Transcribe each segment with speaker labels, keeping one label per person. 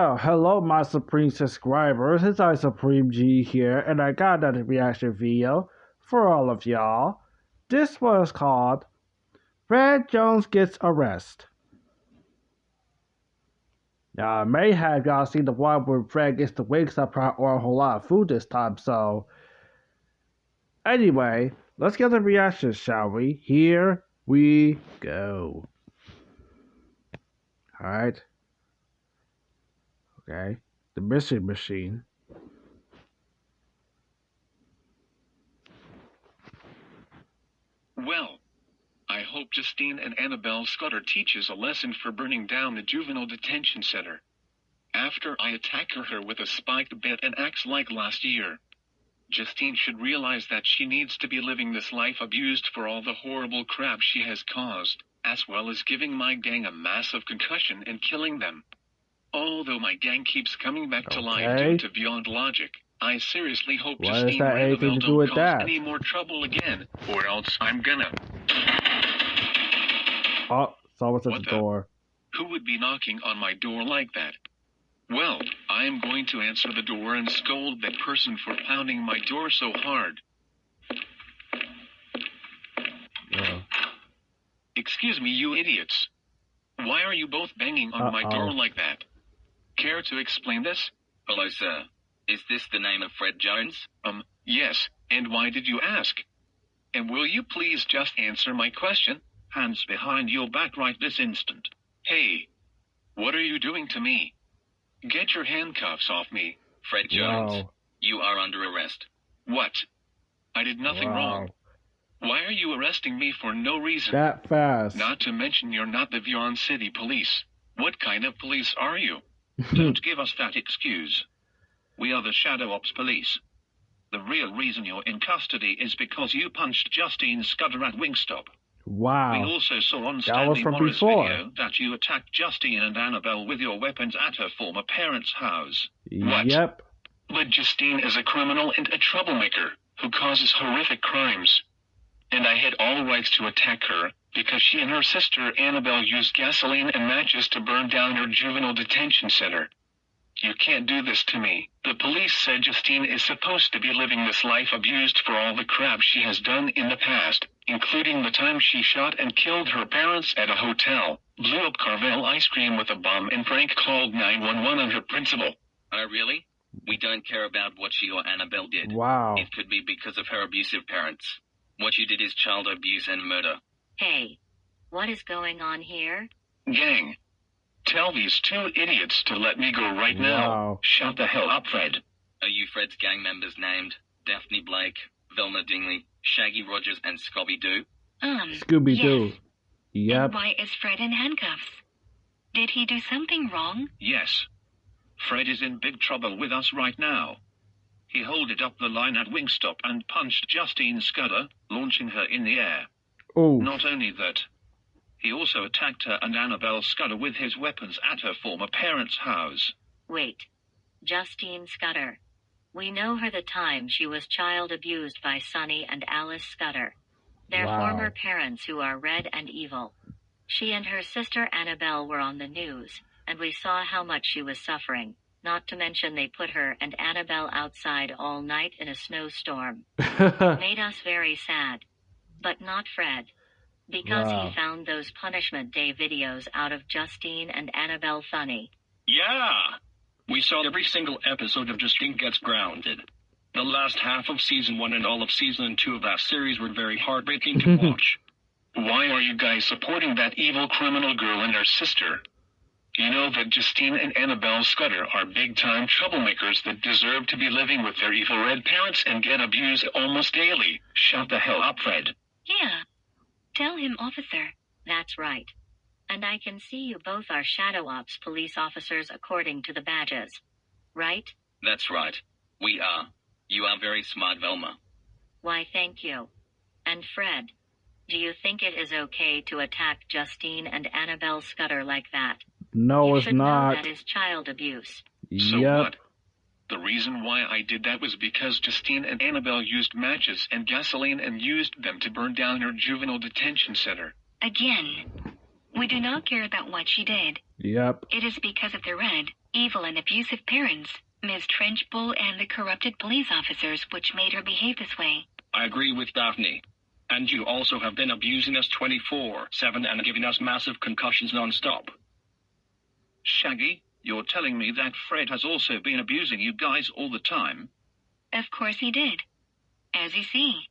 Speaker 1: Well, hello, my Supreme subscribers. It's I Supreme G here, and I got another reaction video for all of y'all. This was called Fred Jones Gets Arrested. Now, I may have y'all seen the one where Fred gets the wings up or a whole lot of food this time, so. Anyway, let's get the reaction, shall we? Here we go. Alright. Okay. The mystery machine.
Speaker 2: Well, I hope Justine and Annabelle Scudder teaches a lesson for burning down the juvenile detention center. After I attack her with a spiked bat and axe like last year. Justine should realize that she needs to be living this life abused for all the horrible crap she has caused, as well as giving my gang a massive concussion and killing them. Although my gang keeps coming back to life due to beyond logic, I seriously hope Justine and Annabelle don't cause any more trouble again, or else I'm gonna...
Speaker 1: Oh, someone's at the door.
Speaker 2: Who would be knocking on my door like that? Well, I am going to answer the door and scold that person for pounding my door so hard.
Speaker 1: Yeah.
Speaker 2: Excuse me, you idiots. Why are you both banging on my door like that? Care to explain this?
Speaker 3: Hello, sir. Is this the name of Fred Jones?
Speaker 2: Yes, and why did you ask? And will you please just answer my question? Hands behind your back right this instant. Hey, what are you doing to me? Get your handcuffs off me.
Speaker 3: Fred Jones, you are under arrest.
Speaker 2: What? I did nothing wrong. Why are you arresting me for no reason?
Speaker 1: That fast.
Speaker 2: Not to mention you're not the Vion City Police. What kind of police are you? Don't give us that excuse. We are the Shadow Ops Police. The real reason you're in custody is because you punched Justine Scudder at Wingstop.
Speaker 1: Wow.
Speaker 2: We also saw on Stanley Morris' video that you attacked Justine and Annabelle with your weapons at her former parents' house. What?
Speaker 1: Yep.
Speaker 2: But Justine is a criminal and a troublemaker who causes horrific crimes. And I had all rights to attack her because she and her sister Annabelle used gasoline and matches to burn down her juvenile detention center. You can't do this to me. The police said Justine is supposed to be living this life abused for all the crap she has done in the past, including the time she shot and killed her parents at a hotel, blew up Carvel ice cream with a bomb, and prank called 911 on her principal.
Speaker 3: Oh, really? We don't care about what she or Annabelle did.
Speaker 1: Wow.
Speaker 3: It could be because of her abusive parents. What you did is child abuse and murder.
Speaker 4: Hey, what is going on here?
Speaker 2: Gang. Tell these two idiots to let me go right now. Shut the hell up, Fred.
Speaker 3: Are you Fred's gang members named Daphne Blake, Velma Dingley, Shaggy Rogers, and Scooby-Doo?
Speaker 1: Scooby-Doo.
Speaker 4: Yes.
Speaker 1: Yep.
Speaker 4: And why is Fred in handcuffs? Did he do something wrong?
Speaker 2: Yes. Fred is in big trouble with us right now. He holded up the line at Wingstop and punched Justine Scudder, launching her in the air.
Speaker 1: Oh.
Speaker 2: Not only that, he also attacked her and Annabelle Scudder with his weapons at her former parents' house.
Speaker 4: Wait. Justine Scudder. We know her the time she was child abused by Sonny and Alice Scudder. Their former parents who are red and evil. She and her sister Annabelle were on the news, and we saw how much she was suffering. Not to mention they put her and Annabelle outside all night in a snowstorm. Made us very sad. But not Fred. Because he found those Punishment Day videos out of Justine and Annabelle funny.
Speaker 5: Yeah! We saw every single episode of Justine Gets Grounded. The last half of Season 1 and all of Season 2 of that series were very heartbreaking to watch.
Speaker 2: Why are you guys supporting that evil criminal girl and her sister? You know that Justine and Annabelle Scudder are big-time troublemakers that deserve to be living with their evil red parents and get abused almost daily. Shut the hell up, Fred.
Speaker 4: Yeah. Tell him, officer. That's right. And I can see you both are Shadow Ops police officers according to the badges. Right?
Speaker 3: That's right. We are. You are very smart, Velma.
Speaker 4: Why, thank you. And Fred, do you think it is okay to attack Justine and Annabelle Scudder like that?
Speaker 1: No, it's
Speaker 4: You should
Speaker 1: not.
Speaker 4: know that is child abuse.
Speaker 2: So what? The reason why I did that was because Justine and Annabelle used matches and gasoline and used them to burn down her juvenile detention center.
Speaker 6: Again, we do not care about what she did.
Speaker 1: Yep.
Speaker 6: It is because of their red, evil, and abusive parents, Ms. Trenchbull, and the corrupted police officers which made her behave this way.
Speaker 5: I agree with Daphne. And you also have been abusing us 24/7 and giving us massive concussions non-stop.
Speaker 2: Shaggy, you're telling me that Fred has also been abusing you guys all the time?
Speaker 6: Of course he did. As you see,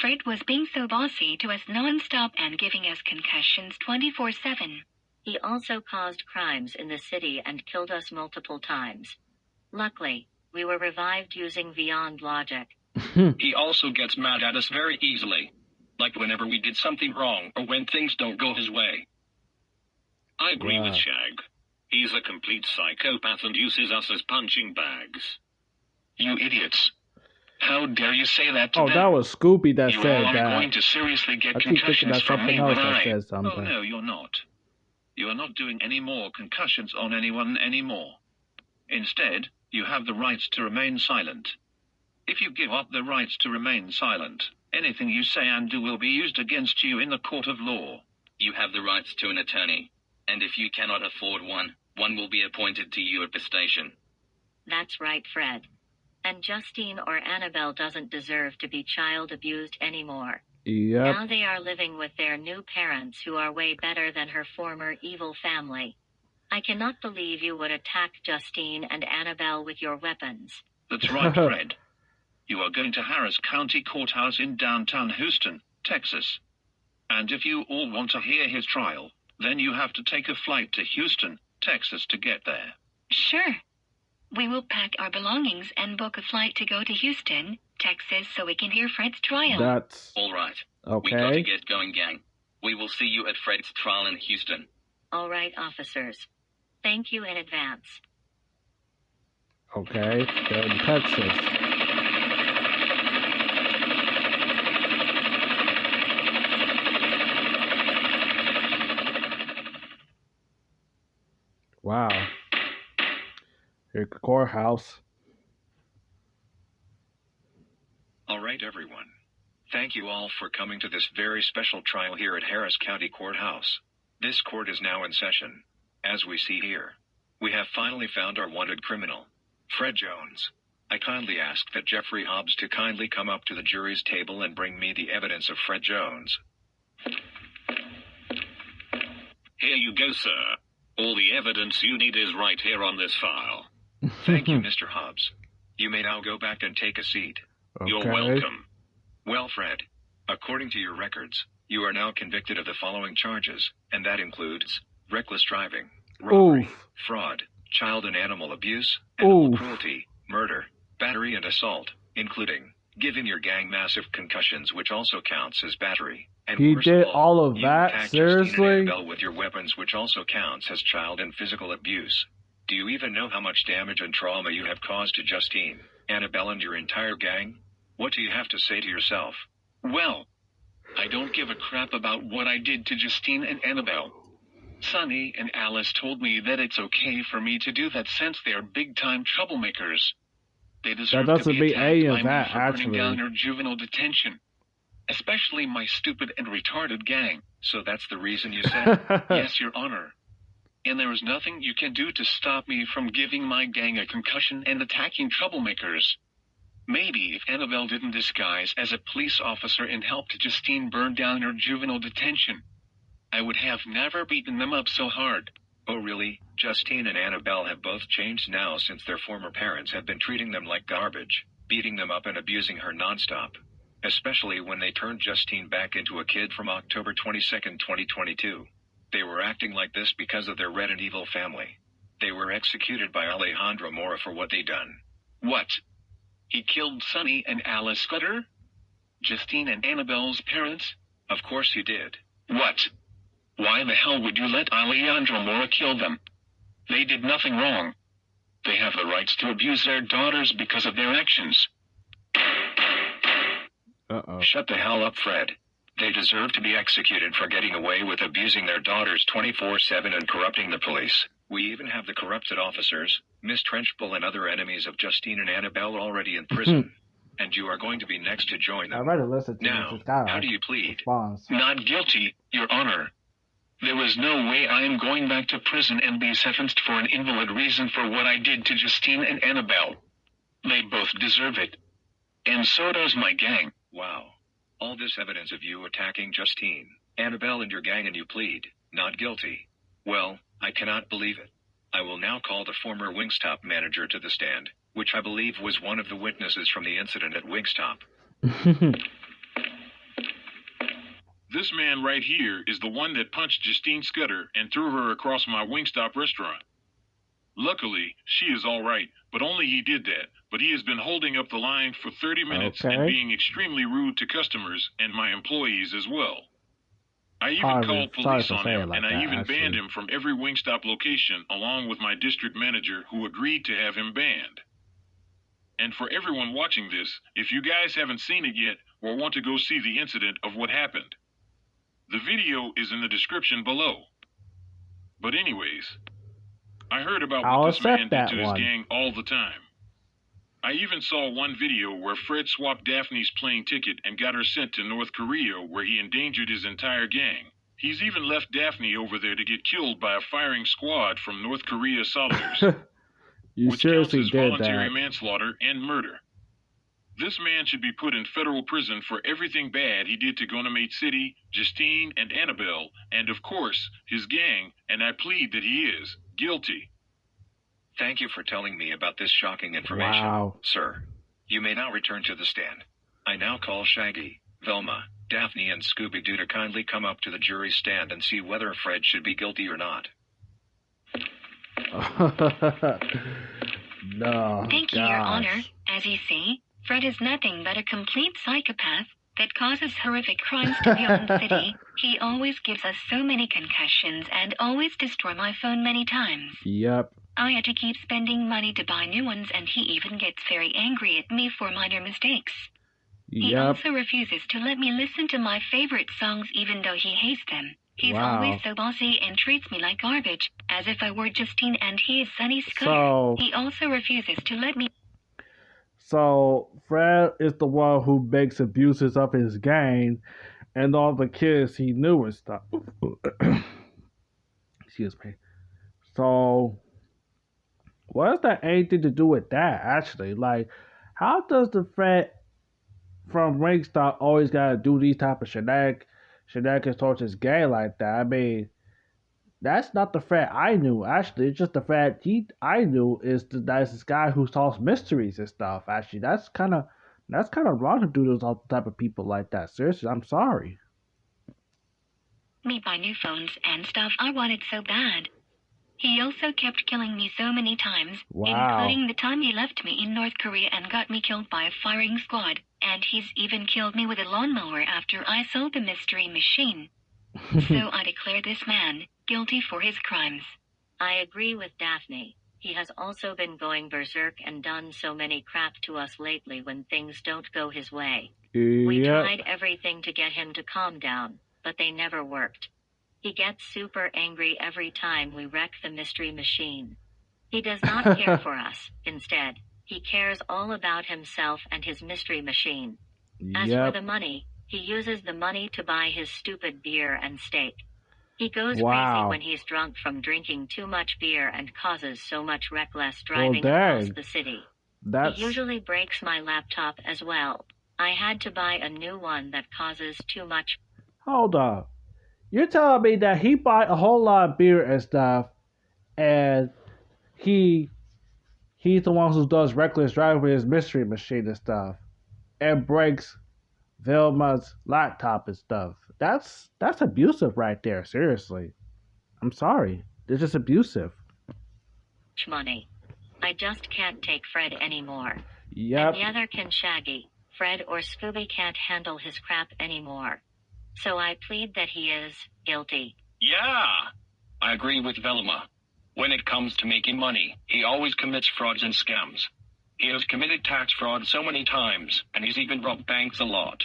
Speaker 6: Fred was being so bossy to us non-stop and giving us concussions 24/7.
Speaker 4: He also caused crimes in the city and killed us multiple times. Luckily, we were revived using beyond logic.
Speaker 5: He also gets mad at us very easily. Like whenever we did something wrong or when things don't go his way.
Speaker 7: I agree
Speaker 1: Wow.
Speaker 7: with Shag. He's a complete psychopath and uses us as punching bags.
Speaker 2: You idiots. How dare you say that to
Speaker 1: Oh,
Speaker 2: them?
Speaker 1: that was Scooby that
Speaker 2: You
Speaker 1: said
Speaker 2: all are going
Speaker 1: that.
Speaker 2: to seriously get
Speaker 1: I keep thinking
Speaker 2: concussions
Speaker 1: that's
Speaker 2: from
Speaker 1: something
Speaker 2: me
Speaker 1: else
Speaker 2: when
Speaker 1: that
Speaker 2: I...
Speaker 1: says
Speaker 2: Oh,
Speaker 1: something.
Speaker 2: no, you're not. You are not doing any more concussions on anyone anymore. Instead, you have the right to remain silent. If you give up the right to remain silent, anything you say and do will be used against you in the court of law.
Speaker 3: You have the right to an attorney, and if you cannot afford one, one will be appointed to you at the station.
Speaker 4: That's right, Fred. And Justine or Annabelle doesn't deserve to be child abused anymore.
Speaker 1: Yep.
Speaker 4: Now they are living with their new parents who are way better than her former evil family. I cannot believe you would attack Justine and Annabelle with your weapons.
Speaker 2: That's right, Fred. You are going to Harris County Courthouse in downtown Houston, Texas. And if you all want to hear his trial, then you have to take a flight to Houston, Texas to get there.
Speaker 6: Sure. We will pack our belongings and book a flight to go to Houston, Texas, so we can hear Fred's trial.
Speaker 1: That's
Speaker 3: All right. We got to
Speaker 1: okay.
Speaker 3: get going, gang. We will see you at Fred's trial in Houston.
Speaker 4: All right, officers. Thank you in advance.
Speaker 1: Okay. They're in Texas. Wow. Here's the courthouse.
Speaker 8: All right, everyone. Thank you all for coming to this very special trial here at Harris County Courthouse. This court is now in session. As we see here, we have finally found our wanted criminal, Fred Jones. I kindly ask that Jeffrey Hobbs to kindly come up to the jury's table and bring me the evidence of Fred Jones.
Speaker 7: Here you go, sir. All the evidence you need is right here on this file.
Speaker 8: Thank you, Mr. Hobbs. You may now go back and take a seat.
Speaker 7: You're
Speaker 1: Okay.
Speaker 7: welcome.
Speaker 8: Well, Fred, according to your records, you are now convicted of the following charges, and that includes reckless driving, robbery,
Speaker 1: Oof.
Speaker 8: fraud, child and animal abuse, animal
Speaker 1: Oof.
Speaker 8: cruelty, murder, battery and assault, including giving your gang massive concussions, which also counts as battery. And
Speaker 1: He
Speaker 8: worst
Speaker 1: did
Speaker 8: of
Speaker 1: all of
Speaker 8: you
Speaker 1: that?
Speaker 8: attacked Justine and
Speaker 1: Seriously?
Speaker 8: Annabelle with your weapons, which also counts as child and physical abuse. Do you even know how much damage and trauma you have caused to Justine, Annabelle, and your entire gang? What do you have to say to yourself?
Speaker 2: Well, I don't give a crap about what I did to Justine and Annabelle. Sonny and Alice told me that it's okay for me to do that since they are big-time troublemakers. They deserve
Speaker 1: That
Speaker 2: to
Speaker 1: doesn't
Speaker 2: be
Speaker 1: mean
Speaker 2: attacked
Speaker 1: any
Speaker 2: by
Speaker 1: of
Speaker 2: me
Speaker 1: that,
Speaker 2: for burning
Speaker 1: actually.
Speaker 2: down her juvenile detention. Especially my stupid and retarded gang.
Speaker 8: So that's the reason you said?
Speaker 2: Yes, Your Honor. And there is nothing you can do to stop me from giving my gang a concussion and attacking troublemakers. Maybe if Annabelle didn't disguise as a police officer and helped Justine burn down her juvenile detention, I would have never beaten them up so hard.
Speaker 8: Oh really? Justine and Annabelle have both changed now since their former parents have been treating them like garbage, beating them up and abusing her nonstop. Especially when they turned Justine back into a kid from October 22nd, 2022. They were acting like this because of their red and evil family. They were executed by Alejandro Mora for what they done.
Speaker 2: What? He killed Sonny and Alice Scudder? Justine and Annabelle's parents?
Speaker 8: Of course he did.
Speaker 2: What? Why the hell would you let Alejandro Mora kill them? They did nothing wrong. They have the rights to abuse their daughters because of their actions.
Speaker 1: Uh-oh.
Speaker 8: Shut the hell up, Fred. They deserve to be executed for getting away with abusing their daughters 24/7 and corrupting the police. We even have the corrupted officers, Miss Trenchbull and other enemies of Justine and Annabelle already in prison. And you are going to be next to join
Speaker 1: I'd
Speaker 8: them.
Speaker 1: rather listen to
Speaker 8: Now,
Speaker 1: Mrs. Guy
Speaker 8: how do you plead?
Speaker 1: response.
Speaker 2: Not guilty, Your Honor. There is no way I am going back to prison and be sentenced for an invalid reason for what I did to Justine and Annabelle. They both deserve it. And so does my gang.
Speaker 8: Wow. All this evidence of you attacking Justine, Annabelle, and your gang, and you plead not guilty. Well, I cannot believe it. I will now call the former Wingstop manager to the stand, which I believe was one of the witnesses from the incident at Wingstop.
Speaker 9: This man right here is the one that punched Justine Scudder and threw her across my Wingstop restaurant. Luckily, she is all right, but only he did that. But he has been holding up the line for 30 minutes and being extremely rude to customers and my employees as well. I even called police on him, and I even banned him from every Wingstop location along with my district manager, who agreed to have him banned. And for everyone watching this, if you guys haven't seen it yet or want to go see the incident of what happened, the video is in the description below. But anyways, I heard about what this man did to his gang all the time. I even saw one video where Fred swapped Daphne's plane ticket and got her sent to North Korea, where he endangered his entire gang. He's even left Daphne over there to get killed by a firing squad from North Korea soldiers, which counts as voluntary manslaughter and murder. This man should be put in federal prison for everything bad he did to Gonamate City, Justine, and Annabelle, and of course, his gang, and I plead that he is guilty.
Speaker 8: Thank you for telling me about this shocking information, sir. You may now return to the stand. I now call Shaggy, Velma, Daphne, and Scooby-Doo to kindly come up to the jury's stand and see whether Fred should be guilty or not.
Speaker 1: No.
Speaker 6: Thank you, Your Honor. As you see, Fred is nothing but a complete psychopath that causes horrific crimes to beyond the city. He always gives us so many concussions and always destroys my phone many times.
Speaker 1: Yep.
Speaker 6: I had to keep spending money to buy new ones, and he even gets very angry at me for minor mistakes. He also refuses to let me listen to my favorite songs even though he hates them. He's always so bossy and treats me like garbage, as if I were Justine and he is Sonny Scudder. He also refuses to let me...
Speaker 1: So, Fred is the one who makes abuses of his gang and all the kids he knew and stuff. Excuse me. So, what does that anything to do with that, actually? Like, how does the Fred from Wingstop always gotta do these type of shenanigans towards his gang like that? I mean, that's not the Fred I knew, actually. It's just the Fred I knew is that's this guy who solves mysteries and stuff, actually. That's kind of wrong to do those all type of people like that. Seriously, I'm sorry.
Speaker 6: Me buy new phones and stuff I wanted so bad. He also kept killing me so many times, including the time he left me in North Korea and got me killed by a firing squad, and he's even killed me with a lawnmower after I sold the mystery machine. So I declare this man guilty for his crimes.
Speaker 4: I agree with Daphne. He has also been going berserk and done so many crap to us lately when things don't go his way. We tried everything to get him to calm down, but they never worked. He gets super angry every time we wreck the mystery machine. He does not care for us. Instead, he cares all about himself and his mystery machine. As for the money, he uses the money to buy his stupid beer and steak. He goes crazy when he's drunk from drinking too much beer and causes so much reckless driving across the city. He usually breaks my laptop as well. I had to buy a new one that causes too much.
Speaker 1: Hold up. You're telling me that he bought a whole lot of beer and stuff, and he's the one who does reckless driving with his mystery machine and stuff, and breaks Velma's laptop and stuff. That's abusive right there. Seriously, I'm sorry. It's just abusive.
Speaker 4: Money. I just can't take Fred anymore.
Speaker 1: Yep.
Speaker 4: And neither can Shaggy. Fred or Scooby can't handle his crap anymore. So I plead that he is guilty.
Speaker 5: Yeah, I agree with Velma. When it comes to making money, he always commits frauds and scams. He has committed tax fraud so many times, and he's even robbed banks a lot.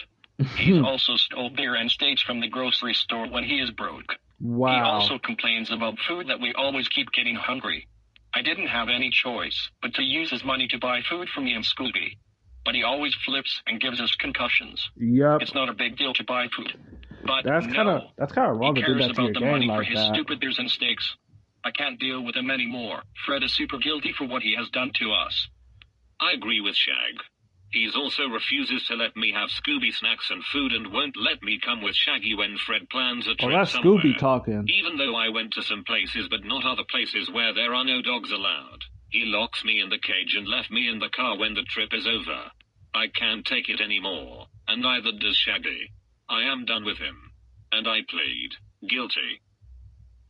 Speaker 5: He's also stole beer and steaks from the grocery store when he is broke.
Speaker 1: Wow.
Speaker 5: He also complains about food that we always keep getting hungry. I didn't have any choice but to use his money to buy food for me and Scooby. But he always flips and gives us concussions.
Speaker 1: Yep.
Speaker 5: It's not a big deal to buy food. But
Speaker 1: That's kind of wrong
Speaker 5: he
Speaker 1: to do
Speaker 5: cares
Speaker 1: that to your
Speaker 5: about the
Speaker 1: gang
Speaker 5: money for
Speaker 1: like
Speaker 5: his
Speaker 1: that.
Speaker 5: stupid beers and steaks. I can't deal with him anymore. Fred is super guilty for what he has done to us.
Speaker 7: I agree with Shag. He also refuses to let me have Scooby snacks and food and won't let me come with Shaggy when Fred plans a trip
Speaker 1: that's
Speaker 7: somewhere.
Speaker 1: Scooby talking.
Speaker 7: Even though I went to some places but not other places where there are no dogs allowed. He locks me in the cage and left me in the car when the trip is over. I can't take it anymore, and neither does Shaggy. I am done with him. And I plead guilty.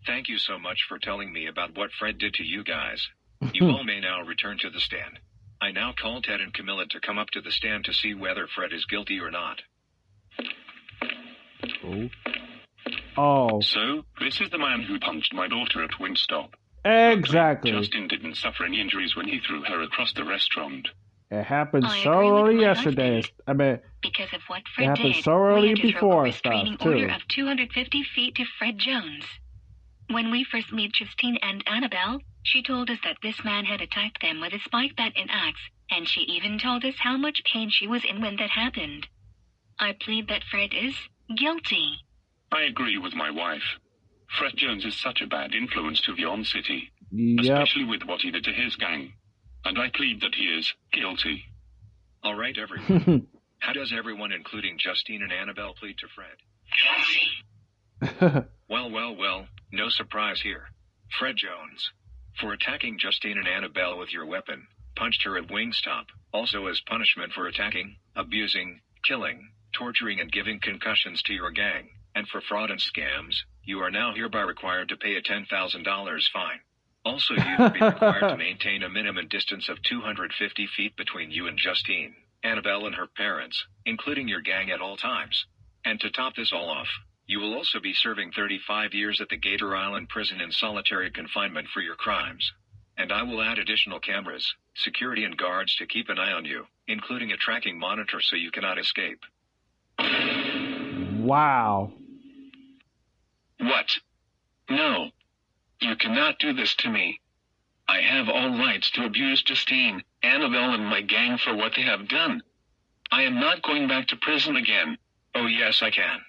Speaker 8: Thank you so much for telling me about what Fred did to you guys. You all may now return to the stand. I now call Ted and Camilla to come up to the stand to see whether Fred is guilty or not.
Speaker 1: Oh.
Speaker 9: So, this is the man who punched my daughter at Wingstop.
Speaker 1: Exactly.
Speaker 9: Justin didn't suffer any injuries when he threw her across the restaurant.
Speaker 1: It happened
Speaker 6: I
Speaker 1: so
Speaker 6: agree with
Speaker 1: early
Speaker 6: my
Speaker 1: yesterday.
Speaker 6: husband.
Speaker 1: I mean,
Speaker 6: Because of what
Speaker 1: it
Speaker 6: Fred
Speaker 1: happened
Speaker 6: did,
Speaker 1: so early
Speaker 6: we had to throw a
Speaker 1: before
Speaker 6: restraining
Speaker 1: stuff,
Speaker 6: order
Speaker 1: too.
Speaker 6: of 250 feet to Fred Jones. When we first met Justine and Annabelle, she told us that this man had attacked them with a spike bat and axe, and she even told us how much pain she was in when that happened. I plead that Fred is guilty.
Speaker 9: I agree with my wife. Fred Jones is such a bad influence to Yon City,
Speaker 1: Yep.
Speaker 9: especially with what he did to his gang. And I plead that he is guilty.
Speaker 8: All right, everyone. How does everyone, including Justine and Annabelle, plead to Fred? Well, no surprise here. Fred Jones. For attacking Justine and Annabelle with your weapon, punched her at Wingstop, also as punishment for attacking, abusing, killing, torturing and giving concussions to your gang, and for fraud and scams, you are now hereby required to pay a $10,000 fine. Also, you will be required to maintain a minimum distance of 250 feet between you and Justine, Annabelle and her parents, including your gang at all times. And to top this all off, you will also be serving 35 years at the Gator Island prison in solitary confinement for your crimes. And I will add additional cameras, security and guards to keep an eye on you, including a tracking monitor so you cannot escape.
Speaker 1: Wow.
Speaker 2: What? No. You cannot do this to me. I have all rights to abuse Justine, Annabelle and my gang for what they have done. I am not going back to prison again.
Speaker 8: Oh yes, I can.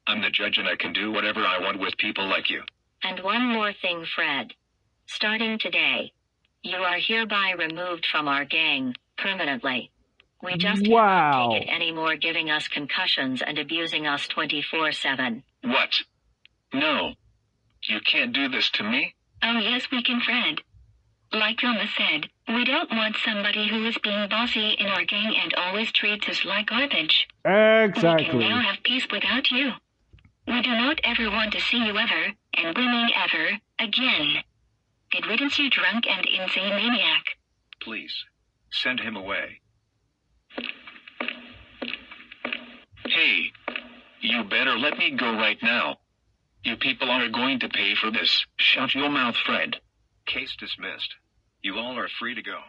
Speaker 8: I'm the judge and I can do whatever I want with people like you.
Speaker 4: And one more thing, Fred. Starting today, you are hereby removed from our gang permanently. We just cannot take it anymore, giving us concussions and abusing us 24/7.
Speaker 2: What? No. You can't do this to me?
Speaker 6: Oh yes, we can, Fred. Like Vilma said, we don't want somebody who is being bossy in our gang and always treats us like garbage. We
Speaker 1: Exactly.
Speaker 6: can now have peace without you. We do not ever want to see you ever, and we mean ever, again. Good riddance, you drunk and insane maniac.
Speaker 8: Please, send him away.
Speaker 2: Hey, you better let me go right now. You people are going to pay for this. Shut your mouth, Fred.
Speaker 8: Case dismissed. You all are free to go.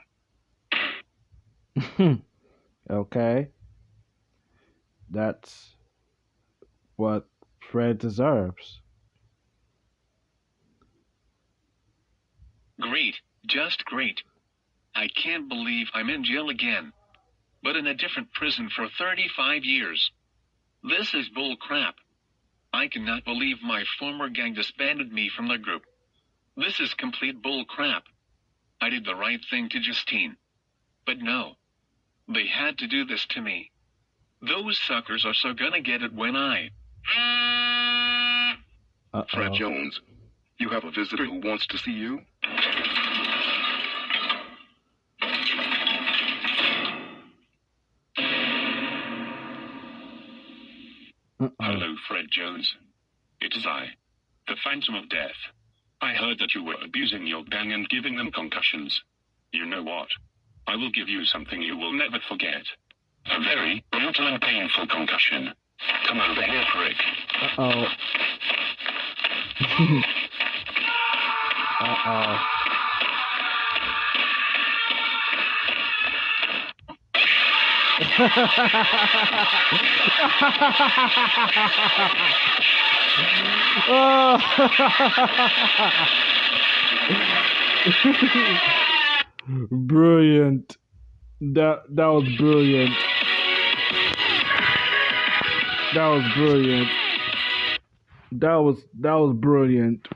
Speaker 1: Okay. That's what Fred deserves.
Speaker 2: Great, just great. I can't believe I'm in jail again. But in a different prison for 35 years. This is bull crap. I cannot believe my former gang disbanded me from the group. This is complete bull crap. I did the right thing to Justine. But no. They had to do this to me. Those suckers are so gonna get it when I...
Speaker 10: Fred Jones, you have a visitor who wants to see you?
Speaker 9: Hello, Fred Jones. It is I, the Phantom of Death. I heard that you were abusing your gang and giving them concussions. You know what? I will give you something you will never forget. A very brutal and painful concussion. Come over here, prick.
Speaker 1: Uh-oh. Uh-oh. Brilliant. That was brilliant. That was brilliant. That was brilliant.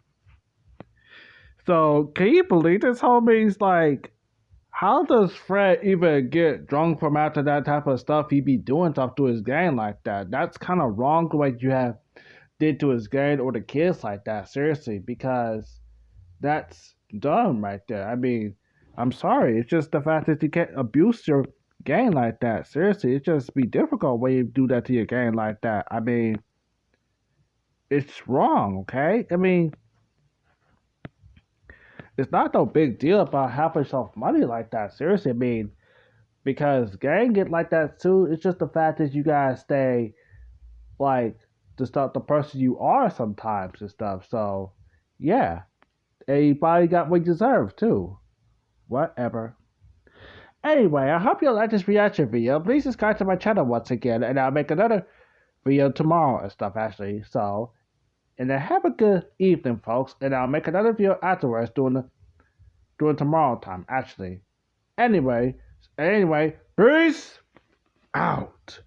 Speaker 1: So can you believe this, homies? Like, how does Fred even get drunk from after that type of stuff? He be doing stuff to his gang like that. That's kind of wrong what you have did to his gang or the kids like that. Seriously, because that's dumb right there. I mean, I'm sorry. It's just the fact that you can't abuse your gang like that. Seriously, it just be difficult when you do that to your gang like that. I mean, it's wrong. Okay. I mean, it's not no big deal about having yourself money like that. Seriously, I mean, because gang get like that too. It's just the fact that you guys stay like the person you are sometimes and stuff. So yeah, and you probably got what you deserve too. Whatever. Anyway, I hope you like this reaction video. Please subscribe to my channel once again, and I'll make another video tomorrow and stuff actually. So, and then have a good evening, folks. And I'll make another video afterwards during tomorrow time actually. Anyway, peace out.